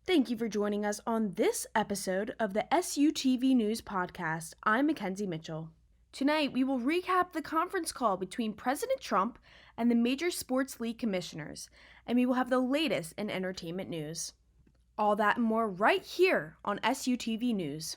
Thank you for joining us on this episode of the SUTV News Podcast. I'm Mackenzie Mitchell. Tonight, we will recap the conference call between President Trump and the major sports league commissioners, and we will have the latest in entertainment news. All that and more right here on SUTV News.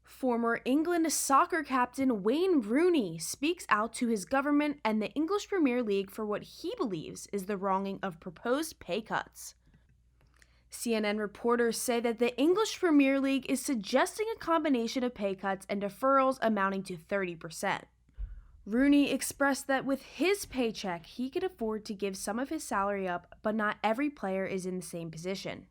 Former England soccer captain Wayne Rooney speaks out to his government and the English Premier League for what he believes is the wronging of proposed pay cuts. CNN reporters say that the English Premier League is suggesting a combination of pay cuts and deferrals amounting to 30%. Rooney expressed that with his paycheck, he could afford to give some of his salary up, but not every player is in the same position.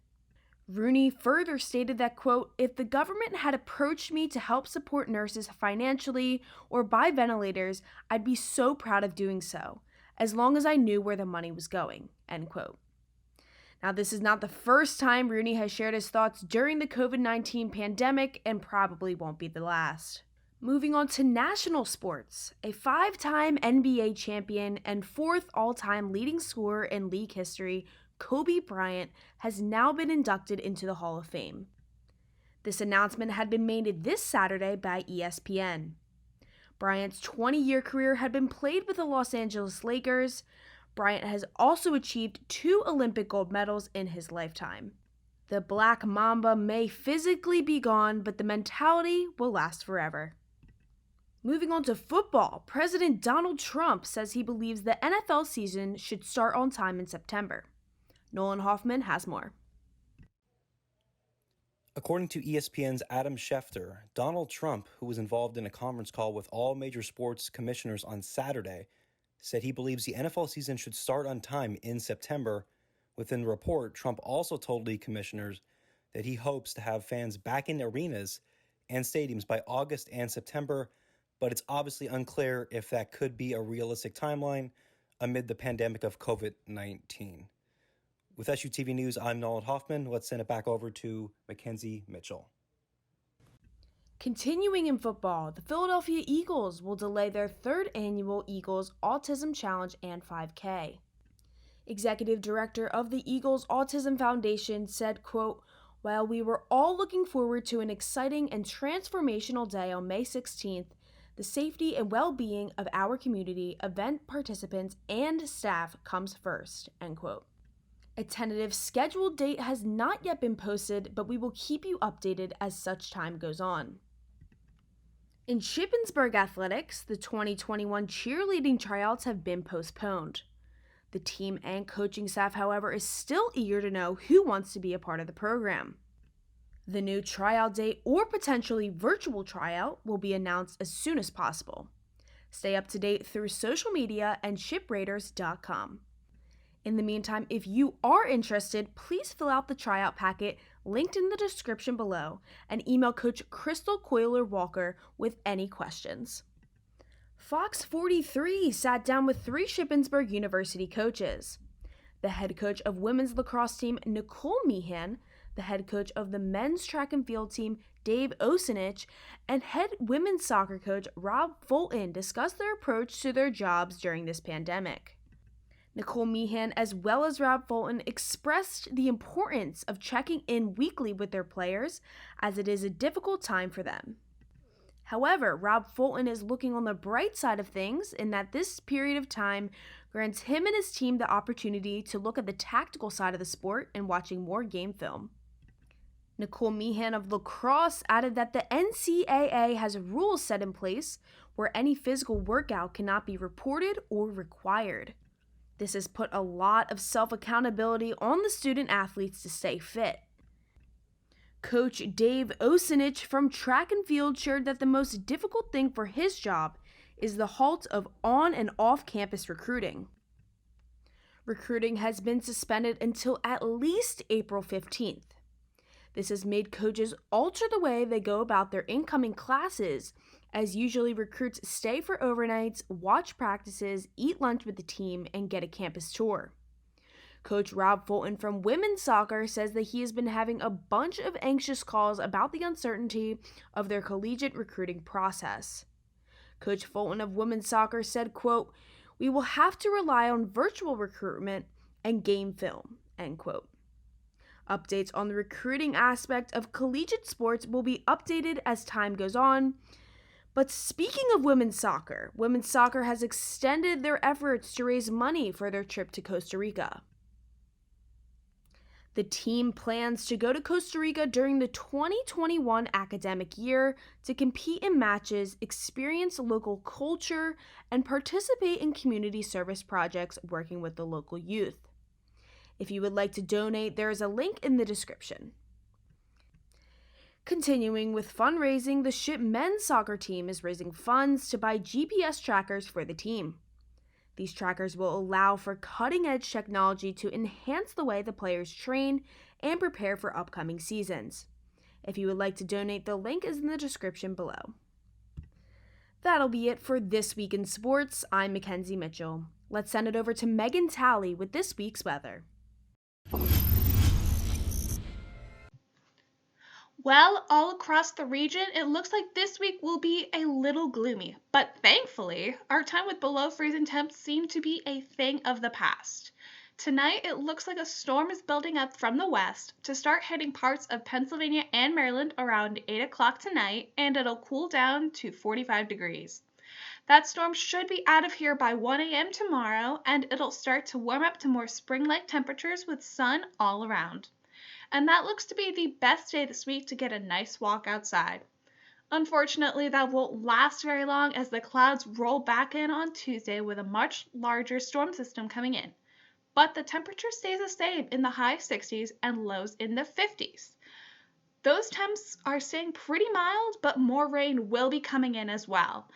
Rooney further stated that, quote, "If the government had approached me to help support nurses financially or buy ventilators, I'd be so proud of doing so, as long as I knew where the money was going," end quote. Now, this is not the first time Rooney has shared his thoughts during the COVID-19 pandemic and probably won't be the last. Moving on to national sports, a 5-time NBA champion and 4th all-time leading scorer in league history, Kobe Bryant, has now been inducted into the Hall of Fame. This announcement had been made this Saturday by ESPN. Bryant's 20-year career had been played with the Los Angeles Lakers. Bryant has also achieved 2 Olympic gold medals in his lifetime. The Black Mamba may physically be gone, but the mentality will last forever. Moving on to football, President Donald Trump says he believes the NFL season should start on time in September. Nolan Hoffman has more. According to ESPN's Adam Schefter, Donald Trump, who was involved in a conference call with all major sports commissioners on Saturday, said he believes the NFL season should start on time in September. Within the report, Trump also told league commissioners that he hopes to have fans back in arenas and stadiums by August and September, but it's obviously unclear if that could be a realistic timeline amid the pandemic of COVID-19. With SUTV News, I'm Nolan Hoffman. Let's send it back over to Mackenzie Mitchell. Continuing in football, the Philadelphia Eagles will delay their 3rd annual Eagles Autism Challenge and 5K. Executive Director of the Eagles Autism Foundation said, quote, "While we were all looking forward to an exciting and transformational day on May 16th, the safety and well-being of our community, event participants, and staff comes first," end quote. A tentative scheduled date has not yet been posted, but we will keep you updated as such time goes on. In Shippensburg athletics, the 2021 cheerleading tryouts have been postponed. The team and coaching staff, however, is still eager to know who wants to be a part of the program. The new tryout date or potentially virtual tryout will be announced as soon as possible. Stay up to date through social media and shipraiders.com. In the meantime, if you are interested, please fill out the tryout packet linked in the description below and email Coach Crystal Coiler-Walker with any questions. Fox 43 sat down with 3 Shippensburg University coaches. The head coach of women's lacrosse team, Nicole Meehan, the head coach of the men's track and field team, Dave Osenich, and head women's soccer coach, Rob Fulton, discussed their approach to their jobs during this pandemic. Nicole Meehan, as well as Rob Fulton, expressed the importance of checking in weekly with their players, as it is a difficult time for them. However, Rob Fulton is looking on the bright side of things in that this period of time grants him and his team the opportunity to look at the tactical side of the sport and watching more game film. Nicole Meehan of lacrosse added that the NCAA has rules set in place where any physical workout cannot be reported or required. This has put a lot of self-accountability on the student athletes to stay fit. Coach Dave Osenich from track and field shared that the most difficult thing for his job is the halt of on and off-campus recruiting. Recruiting has been suspended until at least April 15th. This has made coaches alter the way they go about their incoming classes, as usually recruits stay for overnights, watch practices, eat lunch with the team, and get a campus tour. Coach Rob Fulton from women's soccer says that he has been having a bunch of anxious calls about the uncertainty of their collegiate recruiting process. Coach Fulton of women's soccer said, quote, "We will have to rely on virtual recruitment and game film," end quote. Updates on the recruiting aspect of collegiate sports will be updated as time goes on. But speaking of women's soccer has extended their efforts to raise money for their trip to Costa Rica. The team plans to go to Costa Rica during the 2021 academic year to compete in matches, experience local culture, and participate in community service projects working with the local youth. If you would like to donate, there is a link in the description. Continuing with fundraising, the SHIP men's soccer team is raising funds to buy GPS trackers for the team. These trackers will allow for cutting-edge technology to enhance the way the players train and prepare for upcoming seasons. If you would like to donate, the link is in the description below. That'll be it for This Week in Sports. I'm Mackenzie Mitchell. Let's send it over to Megan Talley with this week's weather. Well, all across the region, it looks like this week will be a little gloomy, but thankfully, our time with below freezing temps seem to be a thing of the past. Tonight, it looks like a storm is building up from the west to start hitting parts of Pennsylvania and Maryland around 8 o'clock tonight, and it'll cool down to 45 degrees. That storm should be out of here by 1 a.m. tomorrow, and it'll start to warm up to more spring-like temperatures with sun all around. And that looks to be the best day this week to get a nice walk outside. Unfortunately, that won't last very long as the clouds roll back in on Tuesday with a much larger storm system coming in. But the temperature stays the same in the high 60s and lows in the 50s. Those temps are staying pretty mild, but more rain will be coming in as well.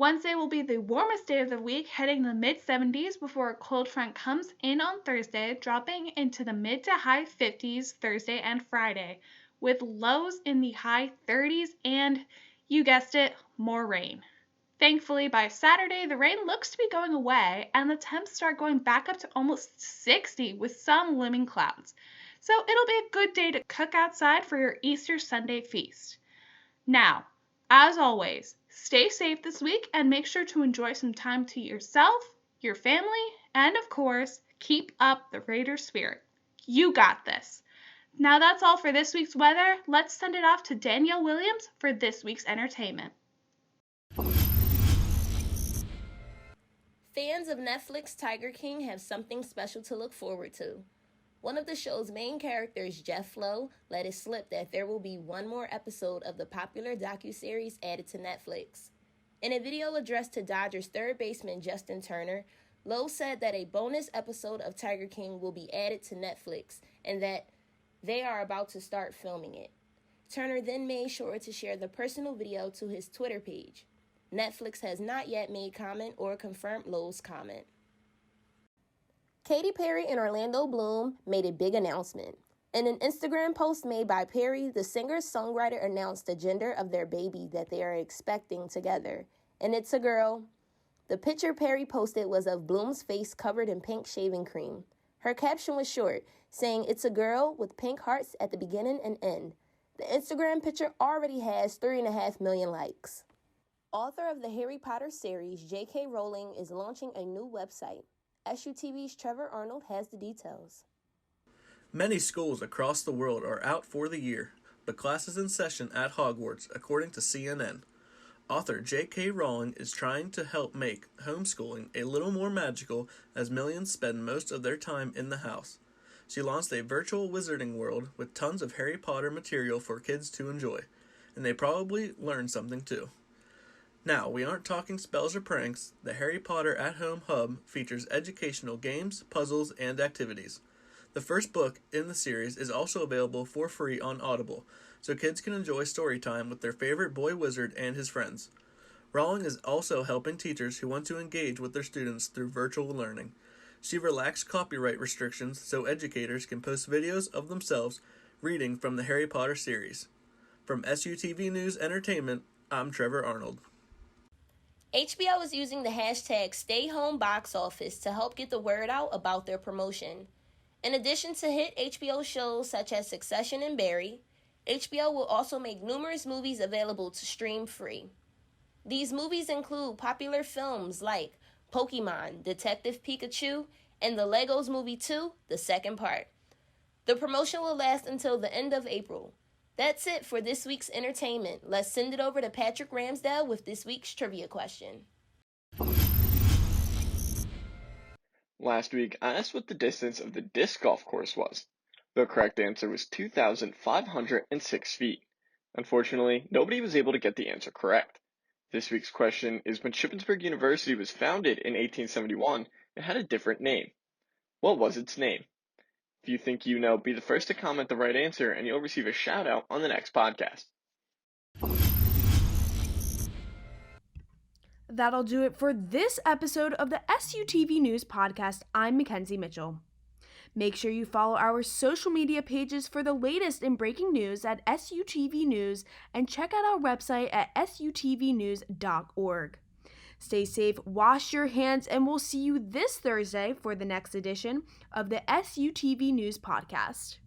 Wednesday will be the warmest day of the week, heading the mid-70s before a cold front comes in on Thursday, dropping into the mid to high 50s Thursday and Friday, with lows in the high 30s and, you guessed it, more rain. Thankfully, by Saturday, the rain looks to be going away, and the temps start going back up to almost 60 with some looming clouds. So it'll be a good day to cook outside for your Easter Sunday feast. Now, as always, stay safe this week and make sure to enjoy some time to yourself, your family, and of course, keep up the Raider spirit. You got this. Now that's all for this week's weather. Let's send it off to Danielle Williams for this week's entertainment. Fans of Netflix Tiger King have something special to look forward to. One of the show's main characters, Jeff Lowe, let it slip that there will be one more episode of the popular docuseries added to Netflix. In a video addressed to Dodgers third baseman Justin Turner, Lowe said that a bonus episode of Tiger King will be added to Netflix and that they are about to start filming it. Turner then made sure to share the personal video to his Twitter page. Netflix has not yet made comment or confirmed Lowe's comment. Katy Perry and Orlando Bloom made a big announcement. In an Instagram post made by Perry, the singer-songwriter announced the gender of their baby that they are expecting together, and it's a girl. The picture Perry posted was of Bloom's face covered in pink shaving cream. Her caption was short, saying it's a girl with pink hearts at the beginning and end. The Instagram picture already has 3.5 million likes. Author of the Harry Potter series, J.K. Rowling, is launching a new website. SUTV's Trevor Arnold has the details. Many schools across the world are out for the year, but classes in session at Hogwarts, according to CNN. Author J.K. Rowling is trying to help make homeschooling a little more magical as millions spend most of their time in the house. She launched a virtual wizarding world with tons of Harry Potter material for kids to enjoy, and they probably learn something too. Now, we aren't talking spells or pranks. The Harry Potter at-home hub features educational games, puzzles, and activities. The first book in the series is also available for free on Audible, so kids can enjoy story time with their favorite boy wizard and his friends. Rowling is also helping teachers who want to engage with their students through virtual learning. She relaxed copyright restrictions so educators can post videos of themselves reading from the Harry Potter series. From SUTV News Entertainment, I'm Trevor Arnold. HBO is using the hashtag StayHomeBoxOffice to help get the word out about their promotion. In addition to hit HBO shows such as Succession and Barry, HBO will also make numerous movies available to stream free. These movies include popular films like Pokemon, Detective Pikachu, and the Legos Movie 2, the second part. The promotion will last until the end of April. That's it for this week's entertainment. Let's send it over to Patrick Ramsdale with this week's trivia question. Last week, I asked what the distance of the disc golf course was. The correct answer was 2,506 feet. Unfortunately, nobody was able to get the answer correct. This week's question is when Shippensburg University was founded in 1871, it had a different name. What was its name? If you think you know, be the first to comment the right answer and you'll receive a shout out on the next podcast. That'll do it for this episode of the SUTV News Podcast. I'm Mackenzie Mitchell. Make sure you follow our social media pages for the latest in breaking news at SUTV News and check out our website at sutvnews.org. Stay safe, wash your hands, and we'll see you this Thursday for the next edition of the SUTV News Podcast.